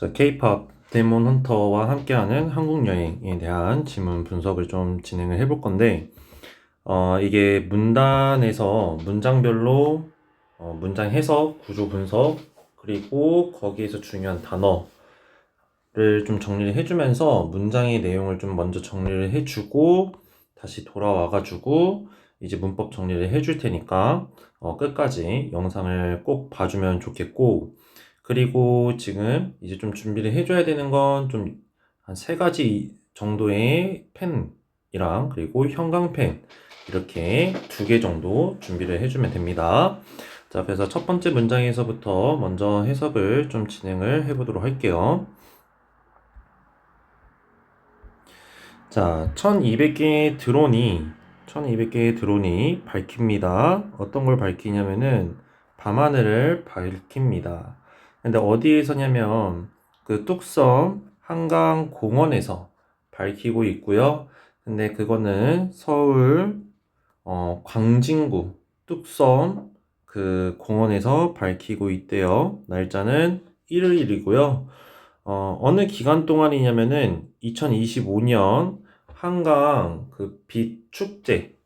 자, K-pop 데몬 헌터와 함께하는 한국 여행에 대한 지문 분석을 좀 진행을 해볼 건데, 이게 문단에서 문장별로 문장 해석, 구조 분석, 그리고 거기에서 중요한 단어를 좀 정리를 해주면서 문장의 내용을 좀 먼저 정리를 해주고 다시 돌아와가지고 이제 문법 정리를 해줄 테니까 끝까지 영상을 꼭 봐주면 좋겠고, 그리고 지금 이제 좀 준비를 해줘야 되는 건 좀 한 세 가지 정도의 펜이랑 그리고 형광펜 이렇게 두 개 정도 준비를 해주면 됩니다. 자, 그래서 첫 번째 문장에서부터 먼저 해석을 좀 진행을 해보도록 할게요. 자, 1200개의 드론이 밝힙니다. 어떤 걸 밝히냐면은 밤하늘을 밝힙니다. 근데 어디에서냐면 그 뚝섬 한강 공원에서 밝히고 있고요. 근데 그거는 서울 광진구 뚝섬 그 공원에서 밝히고 있대요. 날짜는 일요일이고요. 어느 기간 동안이냐면은 2025년 한강 그 빛 축제,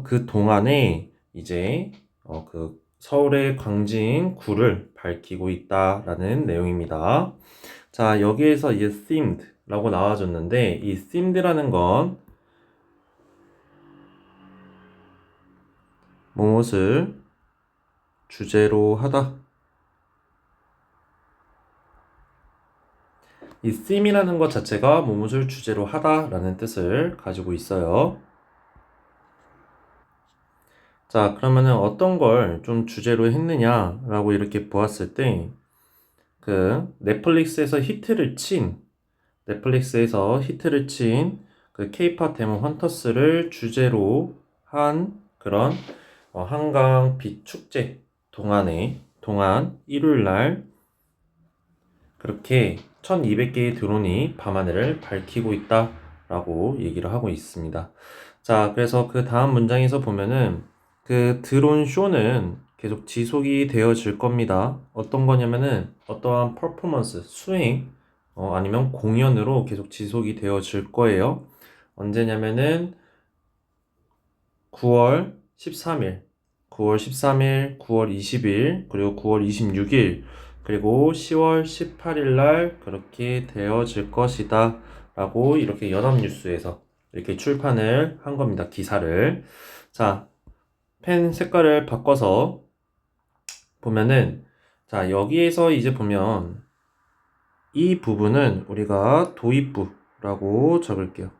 그 동안에 이제 그 서울의 광진구를 밝히고 있다라는 내용입니다. 자, 여기에서 이제 themed 라고 나와줬는데, 이 themed라는 건 무엇을 주제로 하다. 이 theme이라는 것 자체가 무엇을 주제로 하다라는 뜻을 가지고 있어요. 자, 그러면은 어떤 걸 좀 주제로 했느냐라고 이렇게 보았을 때, 넷플릭스에서 히트를 친 그 K-pop 데몬 헌터스를 주제로 한 그런 한강 빛 축제 동안 일요일 날 그렇게 1200개의 드론이 밤하늘을 밝히고 있다라고 얘기를 하고 있습니다. 자, 그래서 그 다음 문장에서 보면은 그 드론 쇼는 계속 지속이 되어질 겁니다. 어떤 거냐면은 어떠한 퍼포먼스, 수행, 아니면 공연으로 계속 지속이 되어질 거예요. 언제냐면은 9월 13일, 9월 13일, 9월 20일, 그리고 9월 26일, 그리고 10월 18일 날 그렇게 되어질 것이다 라고 이렇게 연합뉴스에서 이렇게 출판을 한 겁니다. 기사를. 자, 펜 색깔을 바꿔서 보면은, 자, 여기에서 이제 보면 이 부분은 우리가 도입부라고 적을게요.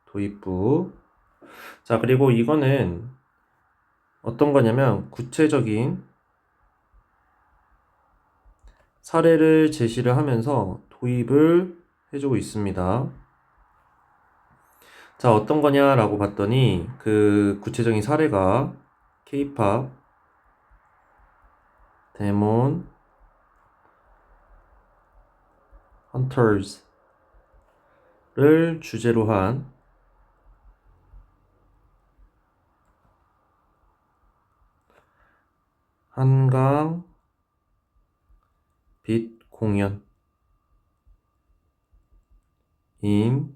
도입부. 자, 그리고 이거는 어떤 거냐면 구체적인 사례를 제시를 하면서 도입을 해주고 있습니다. 자, 어떤 거냐라고 봤더니 그 구체적인 사례가 K-pop 데몬 헌터스를 주제로 한 한강 빛 공연 인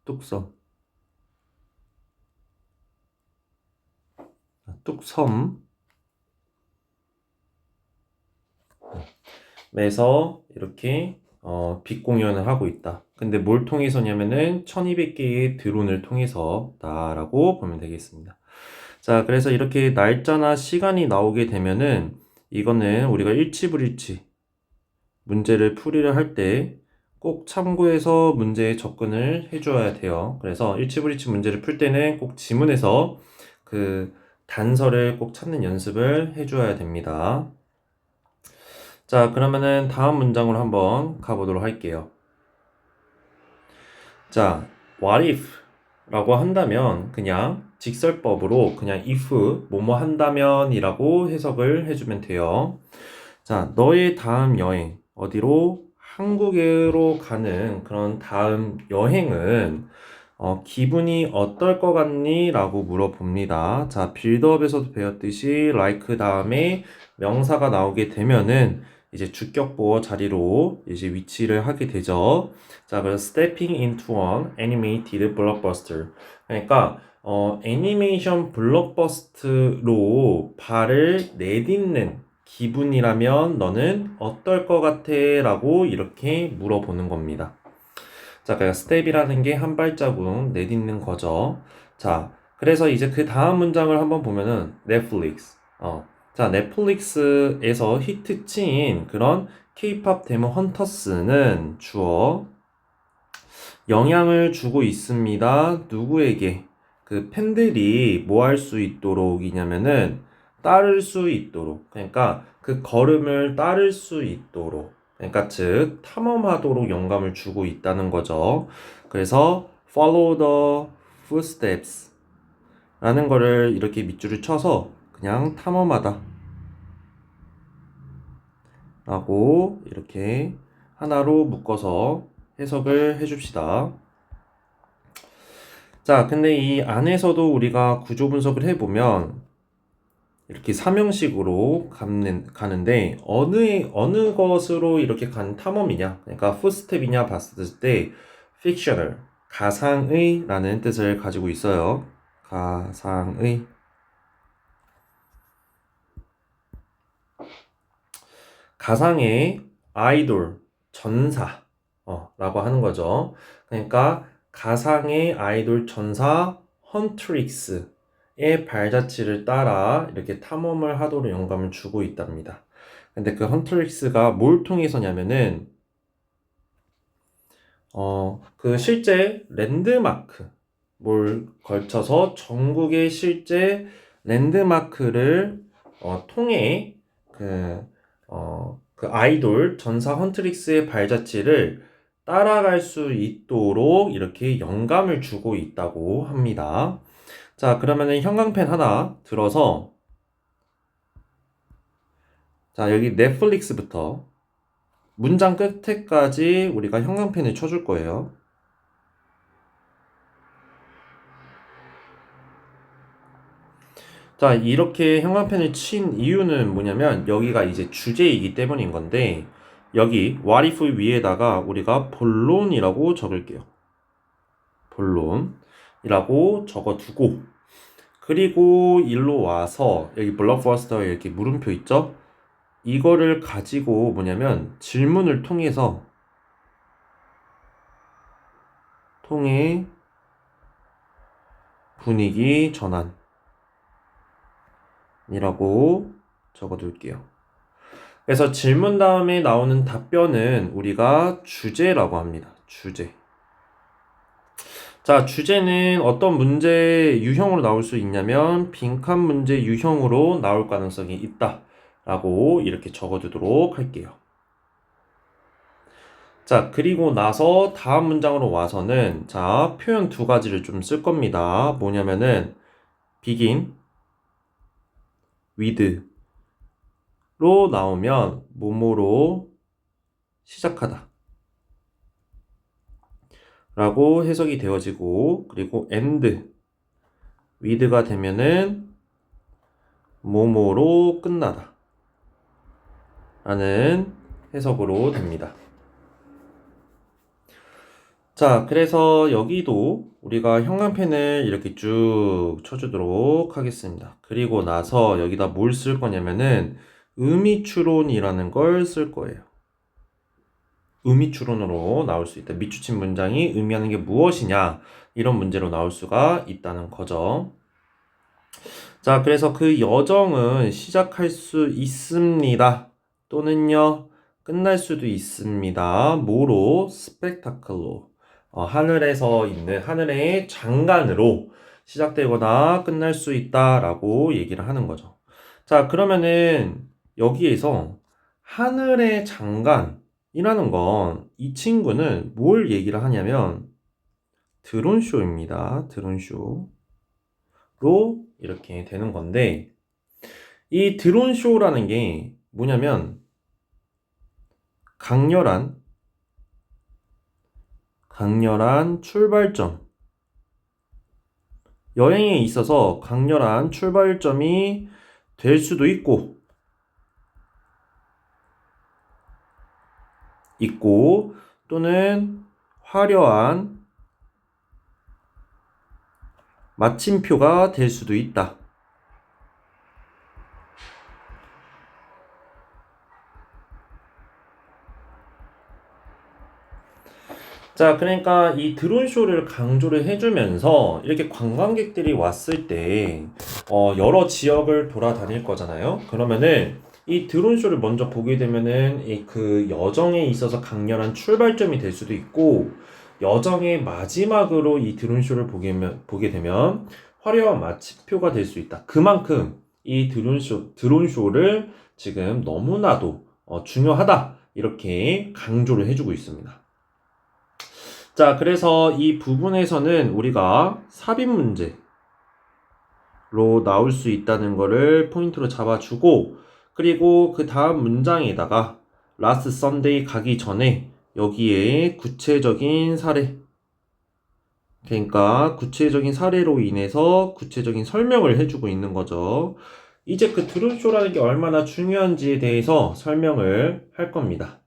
뚝섬 뚝섬에서 이렇게 빛 공연을 하고 있다. 근데 뭘 통해서냐면은 1200개의 드론을 통해서다라고 보면 되겠습니다. 자, 그래서 이렇게 날짜나 시간이 나오게 되면은 이거는 우리가 일치불일치 문제를 풀이를 할 때 꼭 참고해서 문제에 접근을 해줘야 돼요. 그래서 일치불일치 문제를 풀 때는 꼭 지문에서 그 단서를 꼭 찾는 연습을 해줘야 됩니다. 자, 그러면은 다음 문장으로 한번 가보도록 할게요. 자, what if 라고 한다면 그냥 직설법으로 그냥 if 뭐뭐 한다면 이라고 해석을 해주면 돼요. 자, 너의 다음 여행 어디로? 한국으로 가는 그런 다음 여행은 기분이 어떨 것 같니? 라고 물어봅니다. 자, 빌드업에서도 배웠듯이 like 다음에 명사가 나오게 되면은 이제 주격보어 자리로 이제 위치를 하게 되죠. 자, 그래서 stepping into an animated blockbuster. 그러니까 애니메이션 블록버스터로 발을 내딛는 기분이라면 너는 어떨 것 같아? 라고 이렇게 물어보는 겁니다. 자, 그러니까 스텝이라는 게 한 발자국 내딛는 거죠. 자, 그래서 이제 그 다음 문장을 한번 보면은 넷플릭스. 자, 넷플릭스에서 히트친 그런 K-팝 데모 헌터스는 주어 영향을 주고 있습니다. 누구에게? 그 팬들이 뭐 할 수 있도록이냐면은 따를 수 있도록. 그러니까 그 걸음을 따를 수 있도록. 그러니까 즉 탐험하도록 영감을 주고 있다는 거죠. 그래서 follow the footsteps 라는 거를 이렇게 밑줄을 쳐서 그냥 탐험하다 라고 이렇게 하나로 묶어서 해석을 해줍시다. 자, 근데 이 안에서도 우리가 구조 분석을 해보면 이렇게 삼형식으로 가는데 어느 것으로 이렇게 간 탐험이냐, 그러니까 footstep이냐 봤을 때 fictional, 가상의 라는 뜻을 가지고 있어요. 가상의. 가상의 아이돌, 전사 라고 하는 거죠. 그러니까 가상의 아이돌 전사 헌트릭스의 발자취를 따라 이렇게 탐험을 하도록 영감을 주고 있답니다. 근데 그 헌트릭스가 뭘 통해서냐면은 그 실제 랜드마크 뭘 걸쳐서 전국의 실제 랜드마크를 통해 그 아이돌 전사 헌트릭스의 발자취를 따라갈 수 있도록 이렇게 영감을 주고 있다고 합니다. 자, 그러면은 형광펜 하나 들어서 자, 여기 넷플릭스부터 문장 끝에까지 우리가 형광펜을 쳐줄 거예요. 자, 이렇게 형광펜을 친 이유는 뭐냐면 여기가 이제 주제이기 때문인 건데 여기 what if 위에다가 우리가 본론이라고 적을게요. 본론이라고 적어두고 그리고 일로 와서 여기 블록버스터에 이렇게 물음표 있죠? 이거를 가지고 뭐냐면 질문을 통해 분위기 전환이라고 적어둘게요. 그래서 질문 다음에 나오는 답변은 우리가 주제라고 합니다. 주제. 자, 주제는 어떤 문제 유형으로 나올 수 있냐면 빈칸 문제 유형으로 나올 가능성이 있다 라고 이렇게 적어두도록 할게요. 자, 그리고 나서 다음 문장으로 와서는 자, 표현 두 가지를 좀 쓸 겁니다. 뭐냐면은 begin with로 나오면 뭐뭐로 시작하다 라고 해석이 되어지고 그리고 end with가 되면은 뭐뭐로 끝나다 라는 해석으로 됩니다. 자, 그래서 여기도 우리가 형광펜을 이렇게 쭉 쳐주도록 하겠습니다. 그리고 나서 여기다 뭘 쓸 거냐면은 의미추론이라는 걸 쓸 거예요. 의미추론으로 나올 수 있다. 밑줄친 문장이 의미하는 게 무엇이냐 이런 문제로 나올 수가 있다는 거죠. 자, 그래서 그 여정은 시작할 수 있습니다. 또는요, 끝날 수도 있습니다. 뭐로? 스펙타클로. 하늘에서 있는 하늘의 장관으로 시작되거나 끝날 수 있다라고 얘기를 하는 거죠. 자, 그러면은 여기에서 하늘의 장관이라는 건 이 친구는 뭘 얘기를 하냐면 드론쇼입니다. 드론쇼로 이렇게 되는 건데 이 드론쇼라는 게 뭐냐면 강렬한 출발점 여행에 있어서 강렬한 출발점이 될 수도 있고 있고 또는 화려한 마침표가 될 수도 있다. 자, 그러니까 이 드론쇼를 강조를 해주면서 이렇게 관광객들이 왔을 때 여러 지역을 돌아다닐 거잖아요. 그러면은 이 드론쇼를 먼저 보게 되면은 이 그 여정에 있어서 강렬한 출발점이 될 수도 있고 여정의 마지막으로 이 보게 되면 화려한 마침표가 될 수 있다. 그만큼 이 드론쇼를 지금 너무나도 중요하다. 이렇게 강조를 해주고 있습니다. 자, 그래서 이 부분에서는 우리가 삽입 문제로 나올 수 있다는 거를 포인트로 잡아주고, 그리고 그 다음 문장에다가 last Sunday 가기 전에 여기에 구체적인 사례, 그러니까 구체적인 사례로 인해서 구체적인 설명을 해주고 있는 거죠. 이제 그 드론쇼라는 게 얼마나 중요한지에 대해서 설명을 할 겁니다.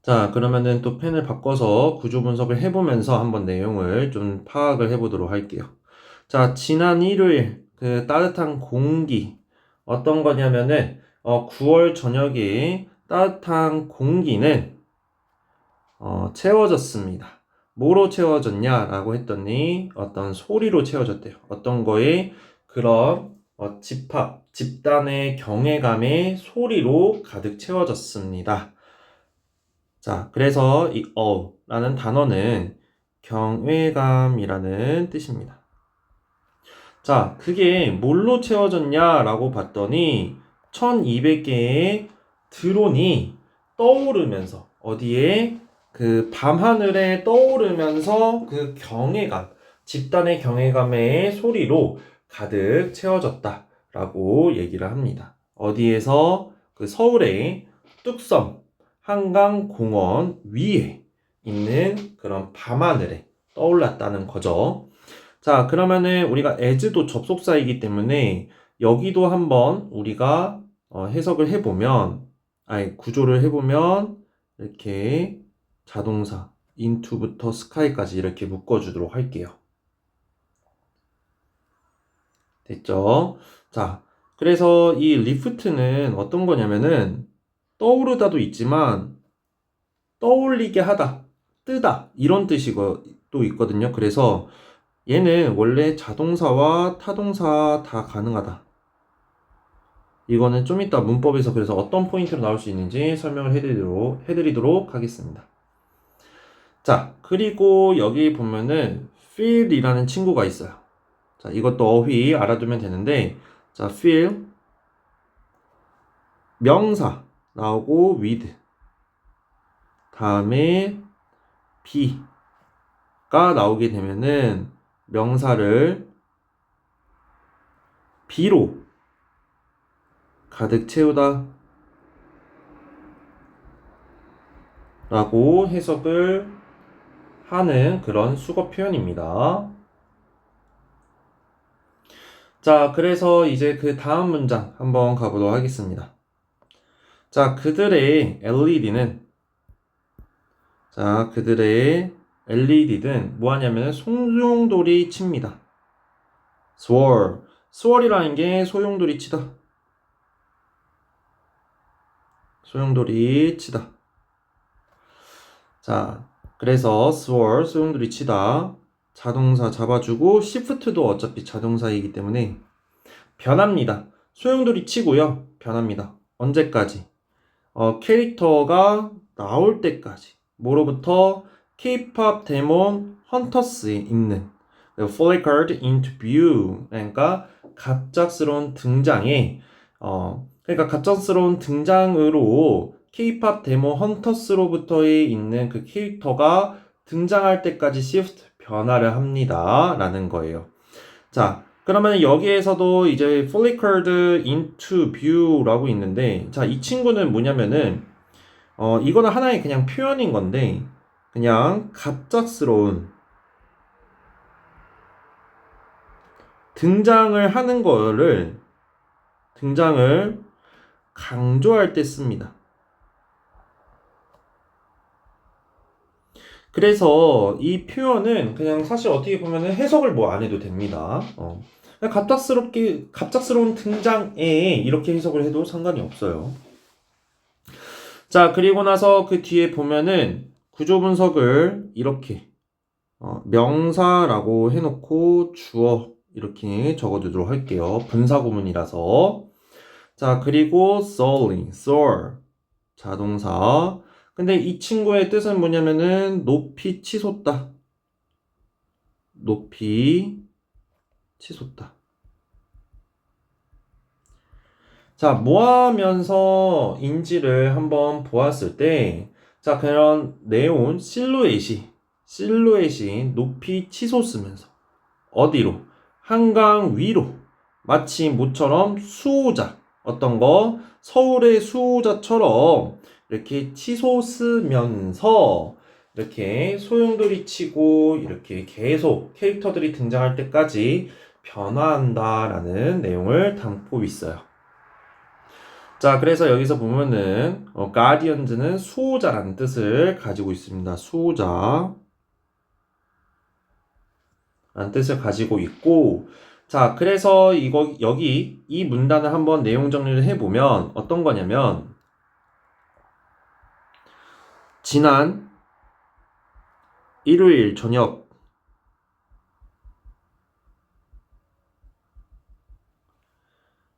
자, 그러면은 또 펜을 바꿔서 구조 분석을 해보면서 한번 내용을 좀 파악을 해보도록 할게요. 자, 지난 일요일 그 따뜻한 공기 어떤 거냐면은 9월 저녁에 따뜻한 공기는 채워졌습니다. 뭐로 채워졌냐라고 했더니 어떤 소리로 채워졌대요. 어떤 거에 그런 집단의 경외감의 소리로 가득 채워졌습니다. 자, 그래서 이 라는 단어는 경외감이라는 뜻입니다. 자, 그게 뭘로 채워졌냐라고 봤더니 1200개의 드론이 떠오르면서 어디에 그 밤하늘에 떠오르면서 그 경외감, 집단의 경외감의 소리로 가득 채워졌다라고 얘기를 합니다. 어디에서? 그 서울의 뚝섬 한강공원 위에 있는 그런 밤하늘에 떠올랐다는 거죠. 자, 그러면은 우리가 as도 접속사이기 때문에 여기도 한번 우리가 해석을 해보면, 구조를 해보면 이렇게 자동사 into부터 sky까지 이렇게 묶어주도록 할게요. 됐죠? 자, 그래서 이 lift는 어떤 거냐면은 떠오르다도 있지만 떠올리게 하다, 뜨다 이런 뜻이고 또 있거든요. 그래서 얘는 원래 자동사와 타동사 다 가능하다. 이거는 좀 이따 문법에서 그래서 어떤 포인트로 나올 수 있는지 설명을 해드리도록 하겠습니다. 자, 그리고 여기 보면은 feel이라는 친구가 있어요. 자, 이것도 어휘 알아두면 되는데, 자, feel 명사 나오고 with 다음에 be가 나오게 되면은 명사를 be로 가득 채우다 라고 해석을 하는 그런 수거 표현입니다. 자, 그래서 이제 그 다음 문장 한번 가보도록 하겠습니다. 자, 그들의 LED는 뭐 하냐면 소용돌이 칩니다. swirl이라는 게 소용돌이 치다. 소용돌이 치다. 자, 그래서 swirl, 소용돌이 치다. 자동사 잡아주고 shift도 어차피 자동사이기 때문에 변합니다. 소용돌이 치고요. 변합니다. 언제까지? 캐릭터가 나올 때까지. 뭐로부터? K-pop 데몬 헌터스에 있는 flickered into view. 그러니까 갑작스러운 등장에 그러니까 갑작스러운 등장으로 K-pop 데모 헌터스로부터에 있는 그 캐릭터가 등장할 때까지 shift 변화를 합니다. 라는 거예요. 자, 그러면 여기에서도 이제 flickered into view라고 있는데, 자, 이 친구는 뭐냐면은, 이거는 하나의 그냥 표현인 건데, 그냥 갑작스러운 등장을 강조할 때 씁니다. 그래서 이 표현은 그냥 사실 어떻게 보면은 해석을 뭐 안 해도 됩니다. 그냥 갑작스러운 등장에 이렇게 해석을 해도 상관이 없어요. 자, 그리고 나서 그 뒤에 보면은 구조 분석을 이렇게 명사라고 해놓고 주어 이렇게 적어두도록 할게요. 분사 구문이라서. 자, 그리고 soaring, soar 자동사. 근데 이 친구의 뜻은 뭐냐면은 높이 치솟다. 높이 치솟다. 자, 뭐 하면서 인지를 한번 보았을 때, 자, 그런 네온 실루엣이 높이 치솟으면서, 어디로? 한강 위로. 마치 모처럼 수호자, 어떤 거? 서울의 수호자처럼 이렇게 치솟으면서, 이렇게 소용돌이 치고, 이렇게 계속 캐릭터들이 등장할 때까지 변화한다라는 내용을 담고 있어요. 자, 그래서 여기서 보면은 guardians는 수호자라는 뜻을 가지고 있습니다. 수호자라는 뜻을 가지고 있고, 자, 그래서 여기 이 문단을 한번 내용 정리를 해보면 어떤 거냐면, 지난 일요일 저녁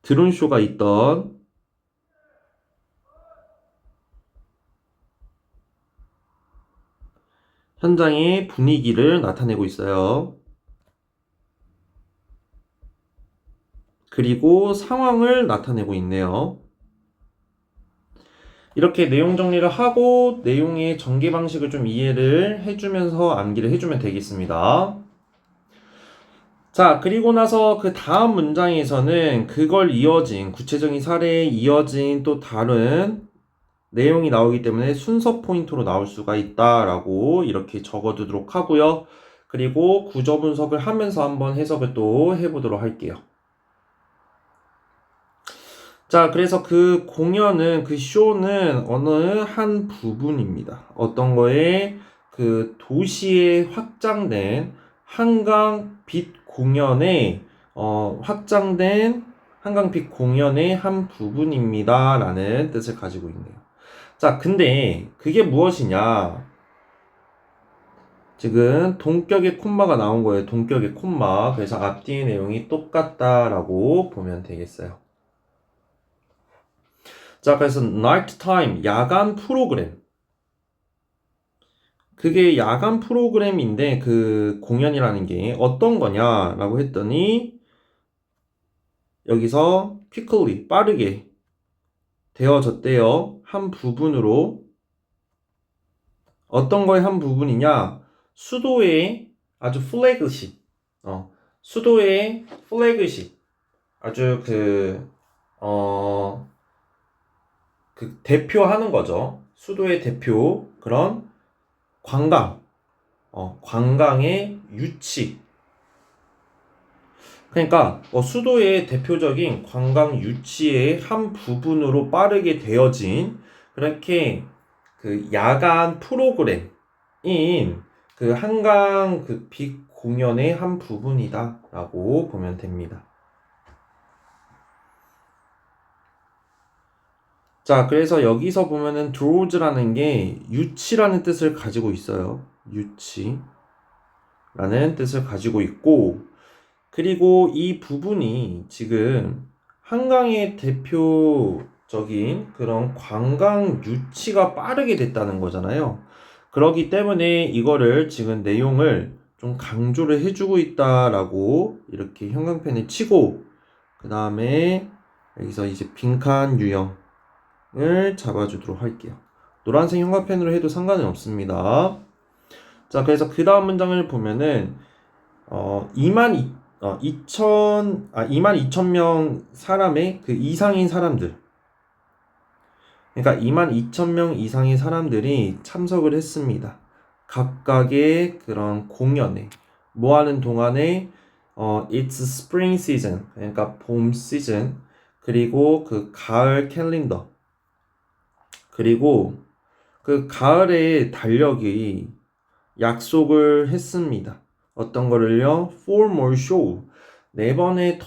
드론쇼가 있던 현장의 분위기를 나타내고 있어요. 그리고 상황을 나타내고 있네요. 이렇게 내용 정리를 하고 내용의 전개 방식을 좀 이해를 해주면서 암기를 해주면 되겠습니다. 자, 그리고 나서 그 다음 문장에서는 그걸 이어진 구체적인 사례에 이어진 또 다른 내용이 나오기 때문에 순서 포인트로 나올 수가 있다라고 이렇게 적어두도록 하고요. 그리고 구조 분석을 하면서 한번 해석을 또 해보도록 할게요. 자, 그래서 그 공연은, 그 쇼는 어느 한 부분입니다. 어떤 거에 그 도시에 확장된 한강빛 공연의, 확장된 한강빛 공연의 한 부분입니다. 라는 뜻을 가지고 있네요. 자, 근데 그게 무엇이냐? 지금 동격의 콤마가 나온 거예요. 동격의 콤마. 그래서 앞뒤의 내용이 똑같다라고 보면 되겠어요. 자, 그래서 night time, 야간 프로그램. 그게 야간 프로그램인데 그 공연이라는 게 어떤 거냐라고 했더니 여기서 quickly, 빠르게 되어졌대요. 한 부분으로. 어떤 거의 한 부분이냐? 수도의 아주 플래그십. 수도의 플래그십. 아주 대표하는 거죠. 수도의 대표. 그런 관광의 유치. 그러니까 수도의 대표적인 관광 유치의 한 부분으로 빠르게 되어진 그렇게 그 야간 프로그램인 그 한강 그 빛 공연의 한 부분이다라고 보면 됩니다. 자, 그래서 여기서 보면은 drows라는 게 유치라는 뜻을 가지고 있어요. 유치라는 뜻을 가지고 있고, 그리고 이 부분이 지금 한강의 대표적인 그런 관광 유치가 빠르게 됐다는 거잖아요. 그렇기 때문에 이거를 지금 내용을 좀 강조를 해주고 있다라고 이렇게 형광펜을 치고, 그 다음에 여기서 이제 빈칸 유형 을 잡아주도록 할게요. 노란색 형광펜으로 해도 상관은 없습니다. 자, 그래서 그 다음 문장을 보면은 2만 2천 명 사람의 그 이상인 사람들, 그러니까 2만 2천 명 이상의 사람들이 참석을 했습니다. 각각의 그런 공연에 뭐 하는 동안에 It's spring season, 그러니까 봄 시즌, 그리고 그 가을 캘린더, 그리고 그 가을의 달력이 약속을 했습니다. 어떤 거를요? For more show. 4번에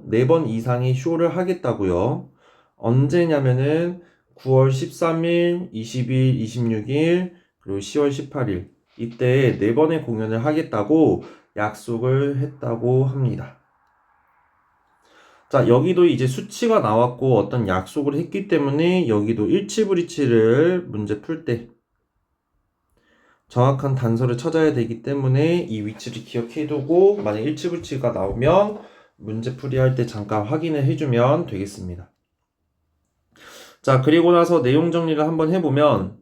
네 번 이상의 쇼를 하겠다고요. 언제냐면은 9월 13일, 20일, 26일, 그리고 10월 18일. 이때 4번의 공연을 하겠다고 약속을 했다고 합니다. 자, 여기도 이제 수치가 나왔고 어떤 약속을 했기 때문에 여기도 일치불이치를 문제 풀 때 정확한 단서를 찾아야 되기 때문에 이 위치를 기억해두고 만약 일치불이치가 나오면 문제 풀이할 때 잠깐 확인을 해주면 되겠습니다. 자, 그리고 나서 내용 정리를 한번 해보면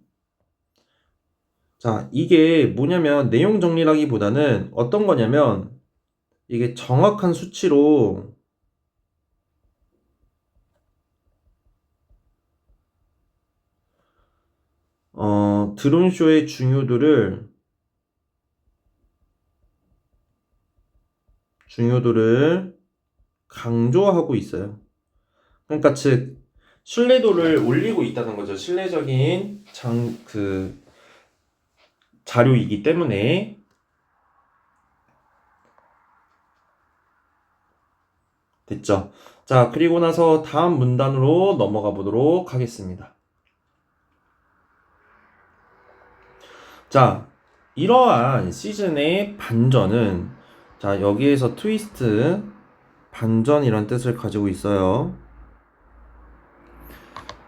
자, 이게 뭐냐면 내용 정리라기보다는 어떤 거냐면 이게 정확한 수치로 드론쇼의 중요도를 강조하고 있어요. 그러니까 즉 신뢰도를 올리고 있다는 거죠. 신뢰적인 자료이기 때문에. 됐죠? 자, 그리고 나서 다음 문단으로 넘어가 보도록 하겠습니다. 자, 이러한 시즌의 반전은 자, 여기에서 트위스트 반전이란 뜻을 가지고 있어요.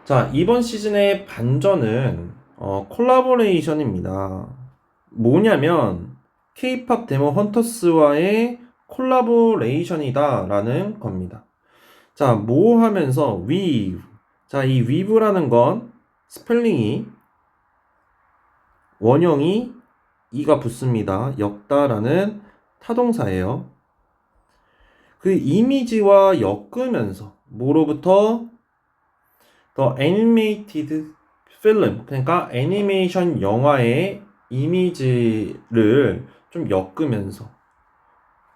자, 이번 시즌의 반전은 콜라보레이션입니다. 뭐냐면 K-팝 데모 헌터스와의 콜라보레이션이다 라는 겁니다. 자, 뭐 하면서 weave. 자, 이 weave라는 건 스펠링이 원형이 이가 붙습니다. 엮다라는 타동사예요. 그 이미지와 엮으면서 뭐로부터 The animated film 그러니까 애니메이션 영화의 이미지를 좀 엮으면서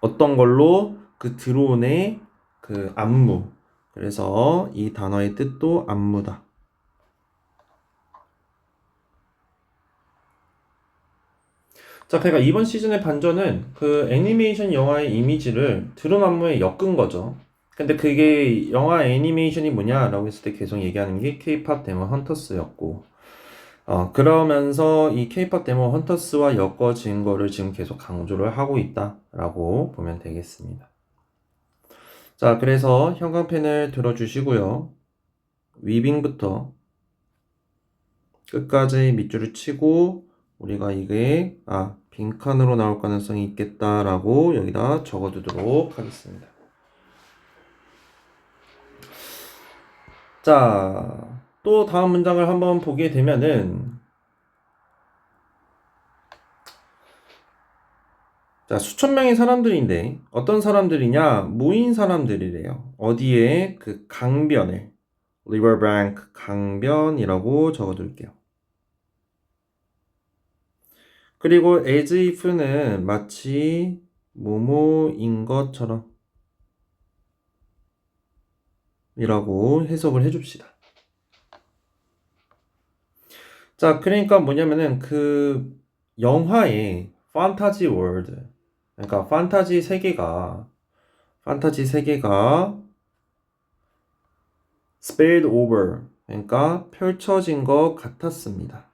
어떤 걸로 그 드론의 그 안무 그래서 이 단어의 뜻도 안무다. 자, 그러니까 이번 시즌의 반전은 그 애니메이션 영화의 이미지를 드론 안무에 엮은 거죠. 근데 그게 영화 애니메이션이 뭐냐라고 했을 때 계속 얘기하는 게 K-팝 데몬 헌터스였고 그러면서 이 K-팝 데몬 헌터스와 엮어진 거를 지금 계속 강조를 하고 있다라고 보면 되겠습니다. 자, 그래서 형광펜을 들어주시고요. 위빙부터 끝까지 밑줄을 치고 우리가 이게 빈칸으로 나올 가능성이 있겠다라고 여기다 적어두도록 하겠습니다. 자, 또 다음 문장을 한번 보게 되면은 자, 수천 명의 사람들인데 어떤 사람들이냐? 모인 사람들이래요. 어디에? 그 강변에 riverbank 강변이라고 적어둘게요. 그리고 as if는 마치 뭐뭐인 것처럼 이라고 해석을 해줍시다. 자, 그러니까 뭐냐면은 그 영화의 판타지 월드 그러니까 판타지 세계가 spilled over 그러니까 펼쳐진 것 같았습니다.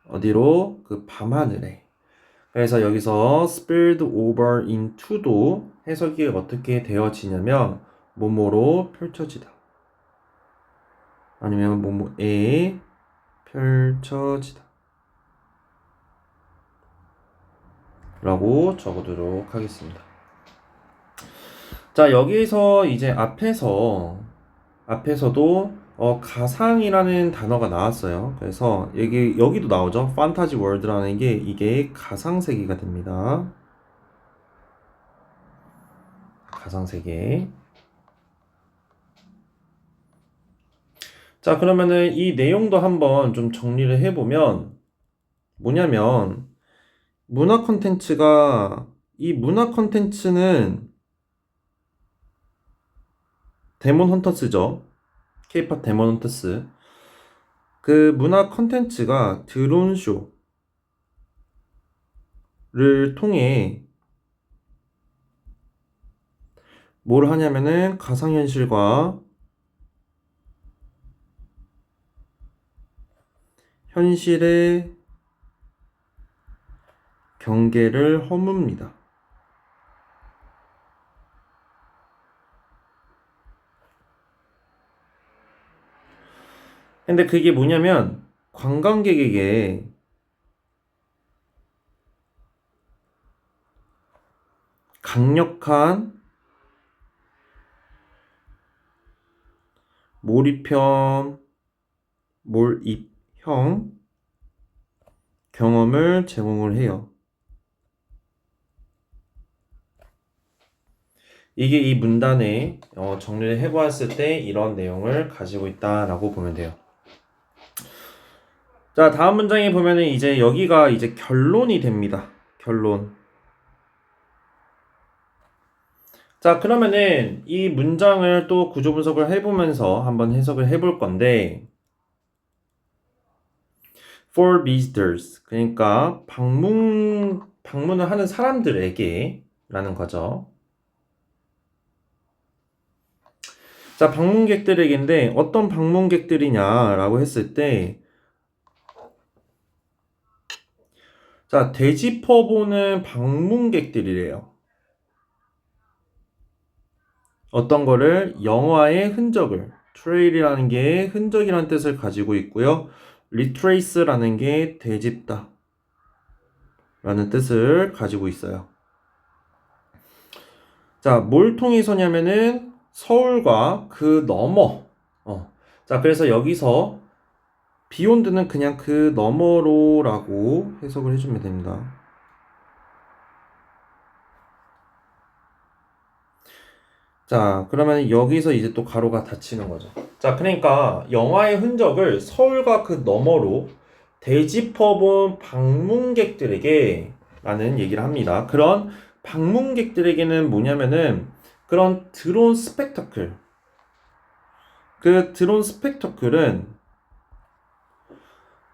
어디로? 그 밤하늘에. 그래서 여기서 spilled over into도 해석이 어떻게 되어지냐면 뭐뭐로 펼쳐지다 아니면 뭐뭐에 펼쳐지다 라고 적어두도록 하겠습니다. 자, 여기에서 이제 앞에서도 가상이라는 단어가 나왔어요. 그래서 여기도 나오죠. 판타지 월드라는 게 이게 가상 세계가 됩니다. 가상 세계. 자, 그러면은 이 내용도 한번 좀 정리를 해보면 뭐냐면 이 문화 콘텐츠는 데몬 헌터스죠. K-팝 데몬 헌터스. 그 문화 콘텐츠가 드론쇼, 를 통해 뭘 하냐면은 가상현실과 현실의 경계를 허뭅니다. 근데 그게 뭐냐면 관광객에게 강력한 몰입형 경험을 제공을 해요. 이게 이 문단에 정리를 해보았을 때 이런 내용을 가지고 있다라고 보면 돼요. 자, 다음 문장에 보면은 이제 여기가 이제 결론이 됩니다. 결론. 자, 그러면은 이 문장을 또 구조 분석을 해보면서 한번 해석을 해볼 건데, for visitors. 그러니까 방문을 하는 사람들에게 라는 거죠. 자, 방문객들에게인데 어떤 방문객들이냐라고 했을 때, 자, 되짚어보는 방문객들이래요. 어떤 거를 영화의 흔적을, 트레일이라는 게 흔적이라는 뜻을 가지고 있고요. 리트레이스라는 게 되짚다 라는 뜻을 가지고 있어요. 자, 뭘 통해서냐면은 서울과 그 너머. 자, 그래서 여기서 비욘드는 그냥 그 너머로라고 해석을 해주면 됩니다. 자, 그러면 여기서 이제 또 가로가 닫히는 거죠. 자, 그러니까 영화의 흔적을 서울과 그 너머로 되짚어본 방문객들에게 라는 얘기를 합니다. 그런 방문객들에게는 뭐냐면은 그런 드론 스펙터클. 그 드론 스펙터클은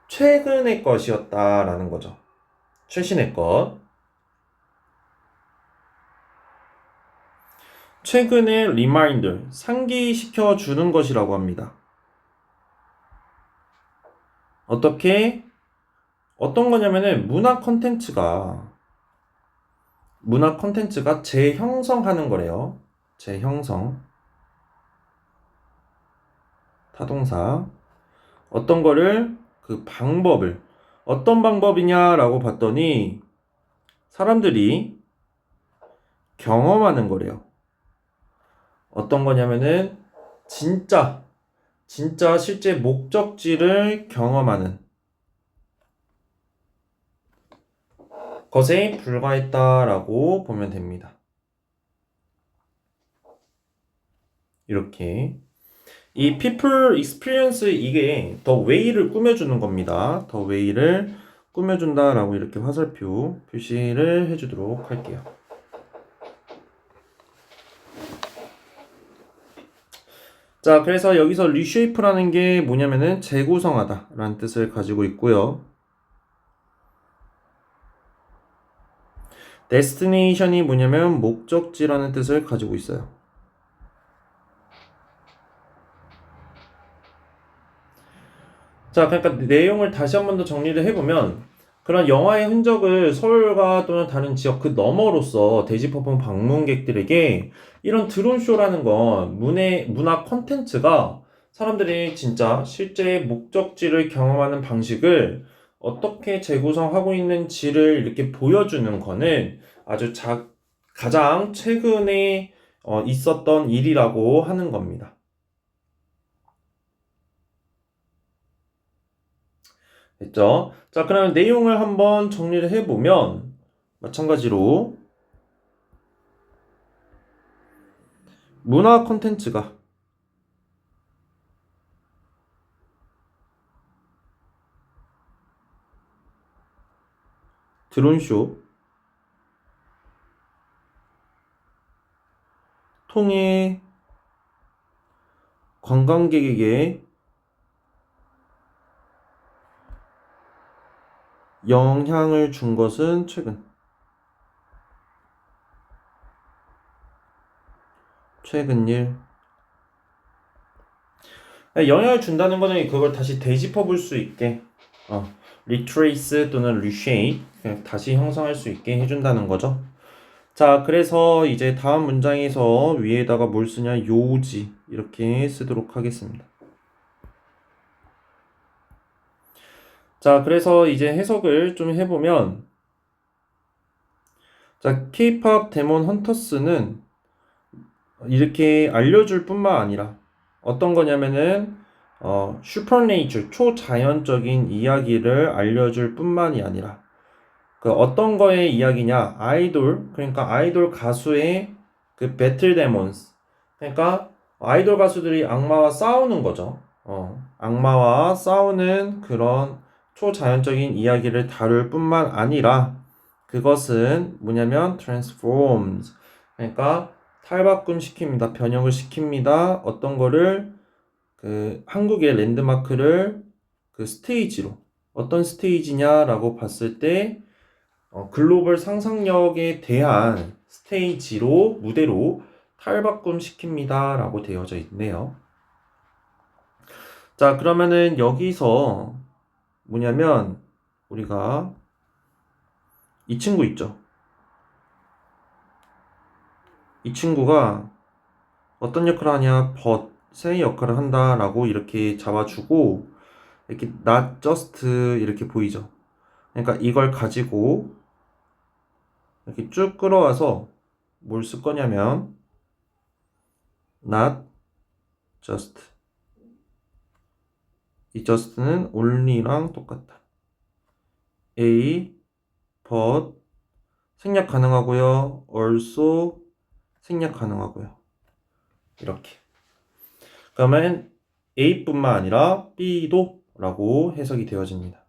최근의 것이었다라는 거죠. 최신의 것. 최근의 리마인더, 상기시켜 주는 것이라고 합니다. 어떤 거냐면은 문화 컨텐츠가 재형성하는 거래요. 재형성. 타동사. 어떤 거를 어떤 방법이냐라고 봤더니 사람들이 경험하는 거래요. 어떤 거냐면은 진짜 실제 목적지를 경험하는 것에 불과했다라고 보면 됩니다. 이렇게 이 people experience 이게 the way를 꾸며주는 겁니다. the way를 꾸며준다라고 이렇게 화살표 표시를 해주도록 할게요. 자, 그래서 여기서 reshape라는 게 뭐냐면은 재구성하다 라는 뜻을 가지고 있고요. destination이 뭐냐면 목적지라는 뜻을 가지고 있어요. 자, 그러니까 내용을 다시 한 번 더 정리를 해보면 그런 영화의 흔적을 서울과 또는 다른 지역 그 너머로서 되짚어본 방문객들에게 이런 드론쇼라는 건 문화 콘텐츠가 사람들이 진짜 실제 목적지를 경험하는 방식을 어떻게 재구성하고 있는지를 이렇게 보여주는 거는 아주 가장 최근에 있었던 일이라고 하는 겁니다. 됐죠? 자, 그러면 내용을 한번 정리를 해보면 마찬가지로 문화 콘텐츠가 드론쇼 통해 관광객에게 영향을 준 것은 최근. 최근 일. 영향을 준다는 거는 그걸 다시 되짚어 볼 수 있게 retrace 또는 reshape 다시 형성할 수 있게 해준다는 거죠. 자, 그래서 이제 다음 문장에서 위에다가 뭘 쓰냐? 요지 이렇게 쓰도록 하겠습니다. 자, 그래서 이제 해석을 좀 해보면 자, K-pop 데몬 헌터스는 이렇게 알려줄 뿐만 아니라 어떤 거냐면은 슈퍼네이처 초자연적인 이야기를 알려줄 뿐만이 아니라 그 어떤 거의 이야기냐 아이돌 그러니까 아이돌 가수의 그 배틀 데몬스 그러니까 아이돌 가수들이 악마와 싸우는 거죠. 악마와 싸우는 그런 초자연적인 이야기를 다룰 뿐만 아니라 그것은 뭐냐면 transforms 그러니까 탈바꿈 시킵니다. 변형을 시킵니다. 어떤 거를 그 한국의 랜드마크를 그 스테이지로 어떤 스테이지냐라고 봤을 때 글로벌 상상력에 대한 스테이지로 무대로 탈바꿈 시킵니다 라고 되어져 있네요. 자, 그러면은 여기서 뭐냐면 우리가 이 친구 있죠. 이 친구가 어떤 역할을 하냐 새 역할을 한다 라고 이렇게 잡아주고 이렇게 not just 이렇게 보이죠. 그러니까 이걸 가지고 이렇게 쭉 끌어와서 뭘 쓸 거냐면 not just 이 just는 only랑 똑같다. A, but 생략 가능하고요. also 생략 가능하고요. 이렇게. 그러면 A뿐만 아니라 B도 라고 해석이 되어집니다.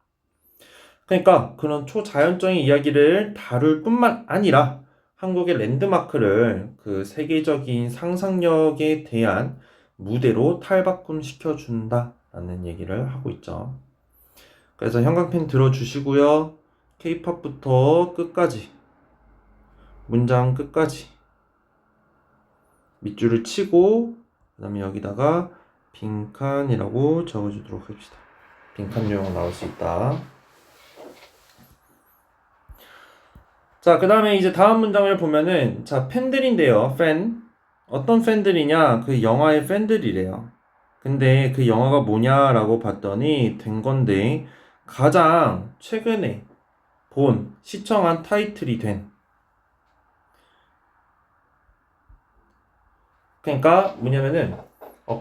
그러니까 그런 초자연적인 이야기를 다룰 뿐만 아니라 한국의 랜드마크를 그 세계적인 상상력에 대한 무대로 탈바꿈 시켜준다 라는 얘기를 하고 있죠. 그래서 형광펜 들어주시고요. K-팝부터 끝까지 문장 끝까지 밑줄을 치고 그 다음에 여기다가 빈칸이라고 적어주도록 합시다. 빈칸 요령 나올 수 있다. 자, 그 다음에 이제 다음 문장을 보면은 자, 팬들인데요. 팬. 어떤 팬들이냐? 그 영화의 팬들이래요. 근데 그 영화가 뭐냐라고 봤더니 된 건데 가장 최근에 본 시청한 타이틀이 된 그러니까 뭐냐면은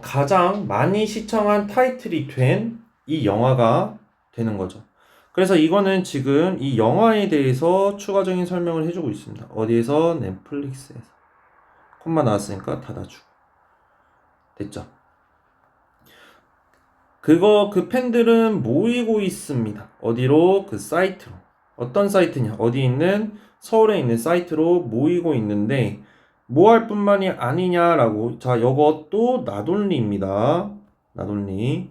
가장 많이 시청한 타이틀이 된 이 영화가 되는 거죠. 그래서 이거는 지금 이 영화에 대해서 추가적인 설명을 해주고 있습니다. 어디에서? 넷플릭스에서. 콤마 나왔으니까 닫아주고. 됐죠? 그 팬들은 모이고 있습니다. 어디로? 그 사이트로. 어떤 사이트냐? 어디 있는? 서울에 있는 사이트로 모이고 있는데 뭐 할 뿐만이 아니냐라고. 자, 이것도 나돌리입니다. 나돌리.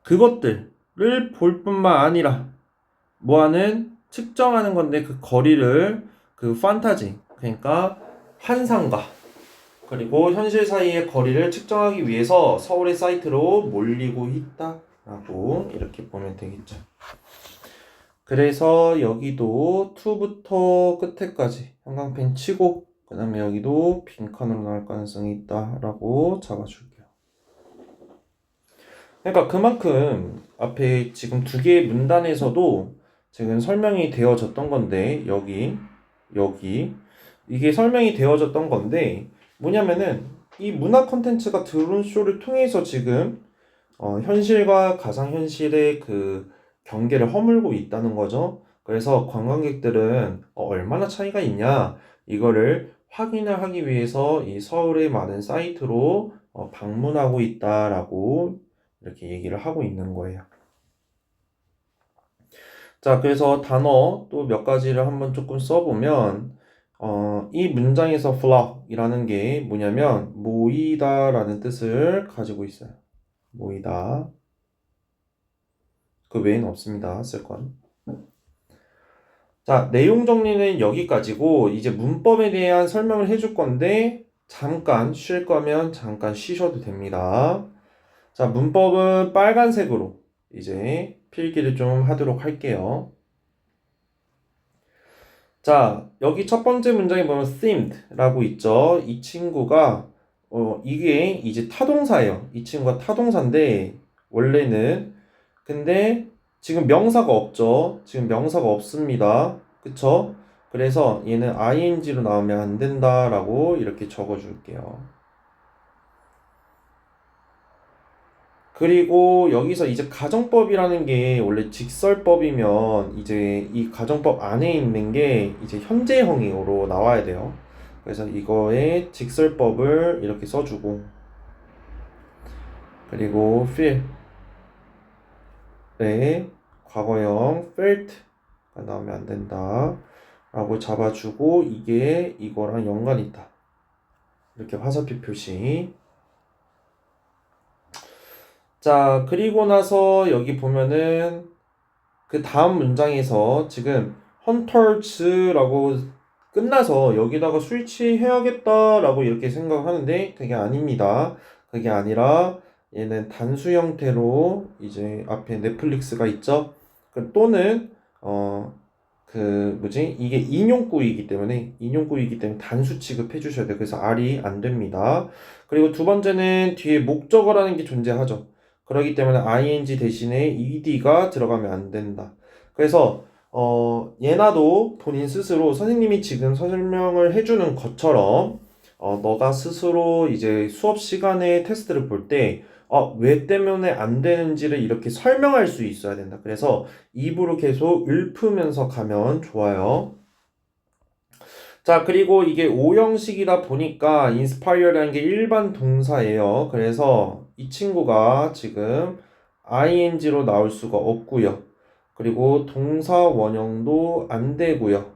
그것들을 볼 뿐만 아니라 뭐하는? 측정하는 건데 그 거리를 그 판타지 그러니까 환상과 그리고 현실 사이의 거리를 측정하기 위해서 서울의 사이트로 몰리고 있다라고 이렇게 보면 되겠죠. 그래서 여기도 2부터 끝에까지 형광펜 치고 그 다음에 여기도 빈칸으로 나올 가능성이 있다라고 잡아줄게요. 그러니까 그만큼 앞에 지금 두 개의 문단에서도 지금 설명이 되어졌던 건데 여기 이게 설명이 되어졌던 건데 뭐냐면은 이 문화 콘텐츠가 드론 쇼를 통해서 지금 현실과 가상현실의 그 경계를 허물고 있다는 거죠. 그래서 관광객들은 얼마나 차이가 있냐 이거를 확인을 하기 위해서 이 서울의 많은 사이트로 방문하고 있다라고 이렇게 얘기를 하고 있는 거예요. 자, 그래서 단어 또 몇 가지를 한번 조금 써보면 이 문장에서 flock이라는 게 뭐냐면 모이다라는 뜻을 가지고 있어요. 모이다. 그 외에는 없습니다. 쓸 건. 자, 내용 정리는 여기까지고 이제 문법에 대한 설명을 해줄 건데 잠깐 쉴 거면 잠깐 쉬셔도 됩니다. 자, 문법은 빨간색으로 이제 필기를 좀 하도록 할게요. 자, 여기 첫 번째 문장에 보면 themed라고 있죠. 이 친구가 이게 이제 타동사예요. 이 친구가 타동사인데 원래는 근데 지금 명사가 없죠. 지금 명사가 없습니다. 그쵸? 그래서 얘는 ing로 나오면 안 된다라고 이렇게 적어줄게요. 그리고 여기서 이제 가정법이라는 게 원래 직설법이면 이제 이 가정법 안에 있는 게 이제 현재형으로 나와야 돼요. 그래서 이거에 직설법을 이렇게 써주고 그리고 feel에 과거형 felt가 나오면 안 된다 라고 잡아주고 이게 이거랑 연관이 있다. 이렇게 화살표 표시. 자, 그리고 나서 여기 보면은 그 다음 문장에서 지금 헌터즈라고 끝나서 여기다가 스위치 해야겠다라고 이렇게 생각하는데 그게 아닙니다. 그게 아니라 얘는 단수 형태로 이제 앞에 넷플릭스가 있죠. 또는 이게 인용구이기 때문에 단수 취급해 주셔야 돼요. 그래서 R이 안 됩니다. 그리고 두 번째는 뒤에 목적어라는 게 존재하죠. 그렇기 때문에 ing 대신에 ed가 들어가면 안 된다. 그래서 예나도 본인 스스로 선생님이 지금 설명을 해주는 것처럼 너가 스스로 이제 수업 시간에 테스트를 볼 때 왜 때문에 안 되는지를 이렇게 설명할 수 있어야 된다. 그래서 입으로 계속 읊으면서 가면 좋아요. 자, 그리고 이게 오형식이다 보니까 inspire라는 게 일반 동사예요. 그래서 이 친구가 지금 ing로 나올 수가 없고요. 그리고 동사 원형도 안 되고요.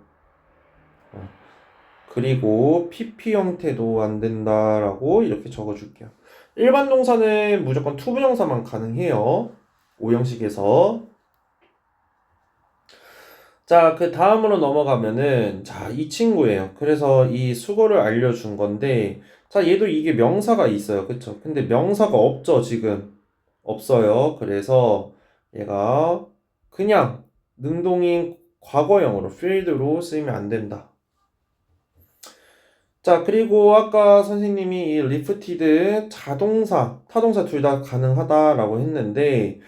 그리고 pp 형태도 안 된다라고 이렇게 적어줄게요. 일반 동사는 무조건 투부정사만 가능해요. 오형식에서. 자, 그 다음으로 넘어가면은, 자, 이 친구예요. 그래서 이 수거를 알려준 건데, 자, 얘도 이게 명사가 있어요. 그쵸? 근데 명사가 없죠, 지금. 없어요. 그래서 얘가 그냥 능동인 과거형으로, field로 쓰이면 안 된다. 자, 그리고 아까 선생님이 이 리프티드 자동사, 타동사 둘 다 가능하다라고 했는데,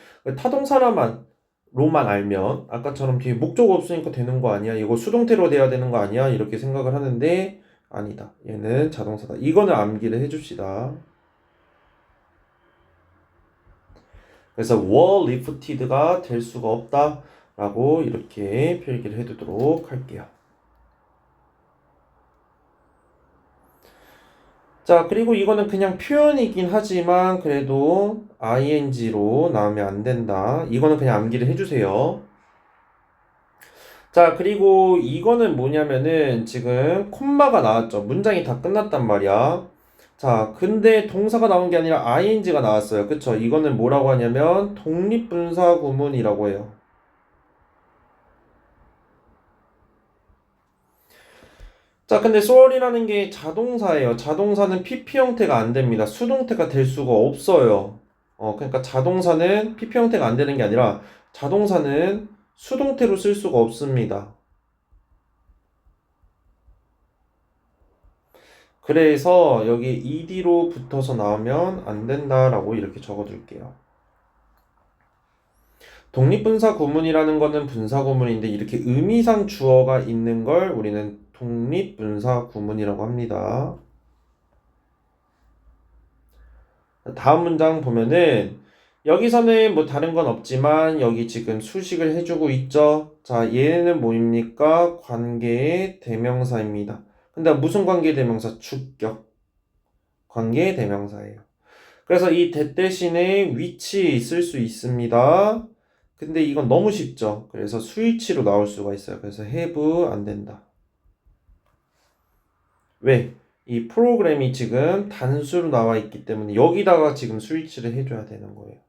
로만 알면 아까처럼 뒤에 목적 없으니까 되는 거 아니야? 이거 수동태로 돼야 되는 거 아니야? 이렇게 생각을 하는데 아니다. 얘는 자동사다. 이거는 암기를 해줍시다. 그래서 were lifted가 될 수가 없다 라고 이렇게 필기를 해두도록 할게요. 자, 그리고 이거는 그냥 표현이긴 하지만 그래도 ing로 나오면 안 된다. 이거는 그냥 암기를 해주세요. 자, 그리고 이거는 뭐냐면은 지금 콤마가 나왔죠. 문장이 다 끝났단 말이야. 자, 근데 동사가 나온 게 아니라 ing가 나왔어요. 그쵸? 이거는 뭐라고 하냐면 독립분사 구문이라고 해요. 자, 근데 soul이라는 게 자동사예요. 자동사는 PP 형태가 안 됩니다. 수동태가 될 수가 없어요. 그러니까 자동사는 PP 형태가 안 되는 게 아니라 자동사는 수동태로 쓸 수가 없습니다. 그래서 여기 ed로 붙어서 나오면 안 된다라고 이렇게 적어둘게요. 독립분사 구문이라는 거는 분사 구문인데 이렇게 의미상 주어가 있는 걸 우리는 독립분사 구문이라고 합니다. 다음 문장 보면은 여기서는 뭐 다른 건 없지만 여기 지금 수식을 해주고 있죠. 자, 얘는 뭐입니까? 관계의 대명사입니다. 근데 무슨 관계의 대명사? 주격. 관계의 대명사예요. 그래서 이 대신에 위치 쓸 수 있습니다. 근데 이건 너무 쉽죠. 그래서 스위치로 나올 수가 있어요. 그래서 have 안 된다. 왜? 이 프로그램이 지금 단수로 나와 있기 때문에 여기다가 지금 스위치를 해줘야 되는 거예요.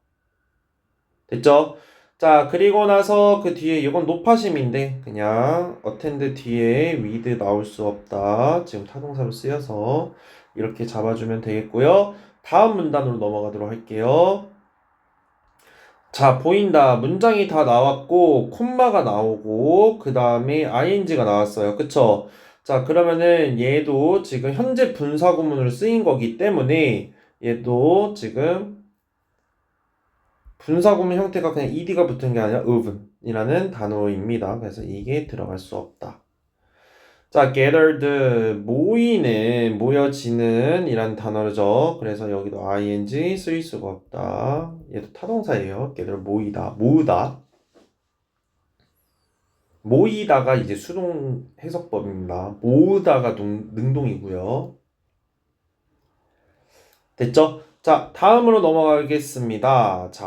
됐죠? 자, 그리고 나서 그 뒤에 이건 높아심인데 그냥 attend 뒤에 with 나올 수 없다. 지금 타동사로 쓰여서 이렇게 잡아주면 되겠고요. 다음 문단으로 넘어가도록 할게요. 자, 보인다. 문장이 다 나왔고, 콤마가 나오고, 그 다음에 ing가 나왔어요. 그쵸? 자, 그러면은 얘도 지금 현재 분사구문으로 쓰인 거기 때문에 얘도 지금 분사구문 형태가 그냥 ed가 붙은 게 아니라 of이라는 단어입니다. 그래서 이게 들어갈 수 없다. 자, gathered, 모이는, 모여지는 이란 단어죠. 그래서 여기도 ing 쓸 수가 없다. 얘도 타동사예요. gather, 모이다, 모으다. 모이다가 이제 수동 해석법입니다. 모으다가 능동이고요. 됐죠? 자, 다음으로 넘어가겠습니다. 자,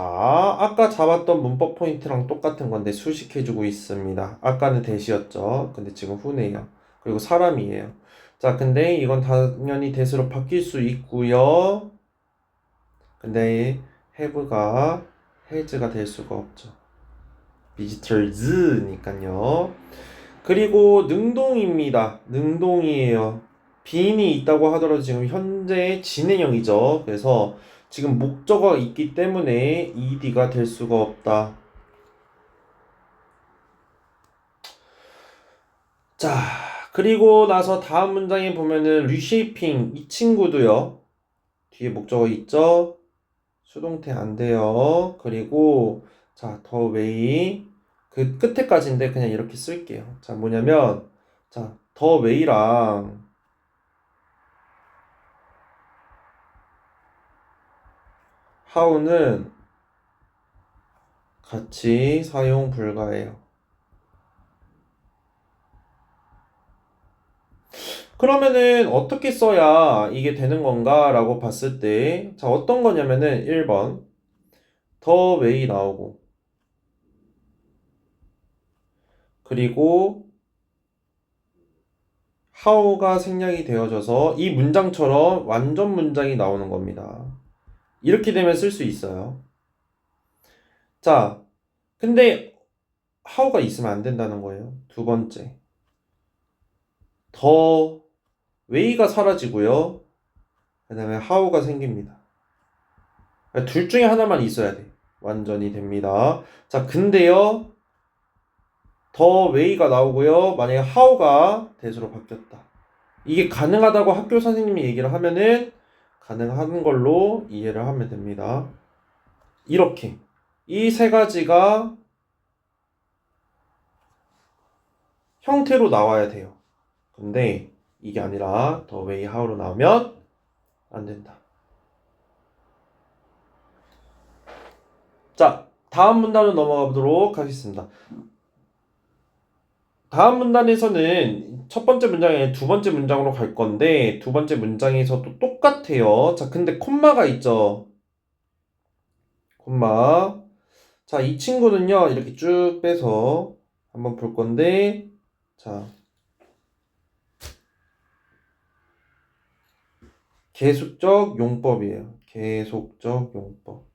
아까 잡았던 문법 포인트랑 똑같은 건데 수식해주고 있습니다. 아까는 대시였죠. 근데 지금 후네요. 그리고 사람이에요. 자, 근데 이건 당연히 대수로 바뀔 수 있고요. 근데 have가 has가 될 수가 없죠. visitors니까요. 그리고 능동입니다. 능동이에요. being이 있다고 하더라도 지금 현재 진행형이죠. 그래서 지금 목적어가 있기 때문에 ed가 될 수가 없다. 자, 그리고 나서 다음 문장에 보면은 reshaping 이 친구도요. 뒤에 목적어 있죠? 수동태 안 돼요. 그리고 자, the way 그 끝에까지인데 그냥 이렇게 쓸게요. 자, 뭐냐면 자, the way랑 how는 같이 사용 불가해요. 그러면은 어떻게 써야 이게 되는 건가 라고 봤을 때 자, 어떤 거냐면은 1번 the way 나오고 그리고 how가 생략이 되어져서 이 문장처럼 완전 문장이 나오는 겁니다. 이렇게 되면 쓸 수 있어요. 자, 근데 how가 있으면 안 된다는 거예요. 두 번째 the way가 사라지고요. 그 다음에 how가 생깁니다. 둘 중에 하나만 있어야 돼. 완전히 됩니다. 자, 근데요. the way가 나오고요. 만약에 how가 대수로 바뀌었다. 이게 가능하다고 학교 선생님이 얘기를 하면은 가능한 걸로 이해를 하면 됩니다. 이렇게 이 세 가지가 형태로 나와야 돼요. 근데 이게 아니라 the way, how로 나오면 안 된다. 자, 다음 문단으로 넘어가 보도록 하겠습니다. 다음 문단에서는 첫 번째 문장에 두 번째 문장으로 갈 건데 두 번째 문장에서도 똑같아요. 자, 근데 콤마가 있죠. 콤마. 자, 이 친구는요. 이렇게 쭉 빼서 한번 볼 건데 자, 계속적 용법이에요. 계속적 용법.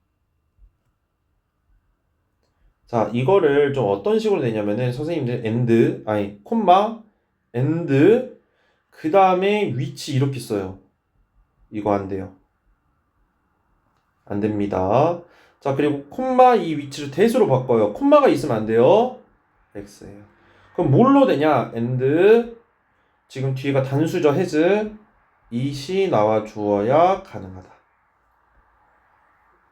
자, 이거를 좀 어떤 식으로 내냐면은 선생님들 콤마 그 다음에 위치 이렇게 써요. 이거 안 돼요. 안 됩니다. 자, 그리고 콤마 이 위치를 대수로 바꿔요. 콤마가 있으면 안 돼요. x예요. 그럼 뭘로 되냐? 지금 뒤가 단수죠. has it이 나와 주어야 가능하다.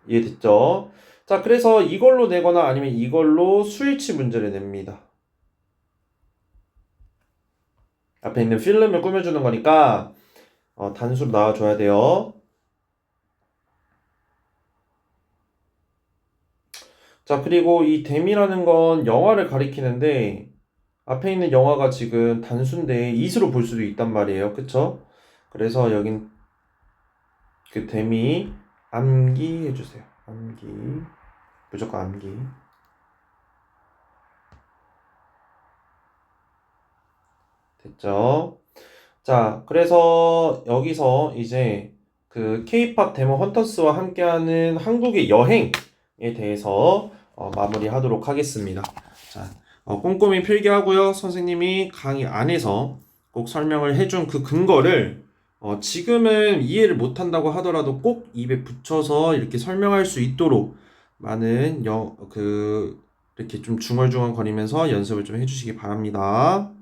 이해됐죠? 자, 그래서 이걸로 내거나 아니면 이걸로 스위치 문제를 냅니다. 앞에 있는 필름을 꾸며주는 거니까 단수로 나와줘야 돼요. 자, 그리고 이 댐이라는 건 영화를 가리키는데 앞에 있는 영화가 지금 단수인데 it으로 볼 수도 있단 말이에요. 그쵸? 그래서 여긴 그 댐이 암기 해주세요. 암기. 무조건 암기. 됐죠? 자, 그래서 여기서 이제 그 K-팝 데모 헌터스와 함께하는 한국의 여행에 대해서 마무리하도록 하겠습니다. 자, 꼼꼼히 필기하고요. 선생님이 강의 안에서 꼭 설명을 해준 그 근거를 지금은 이해를 못한다고 하더라도 꼭 입에 붙여서 이렇게 설명할 수 있도록 많은 이렇게 좀 중얼중얼거리면서 연습을 좀 해주시기 바랍니다.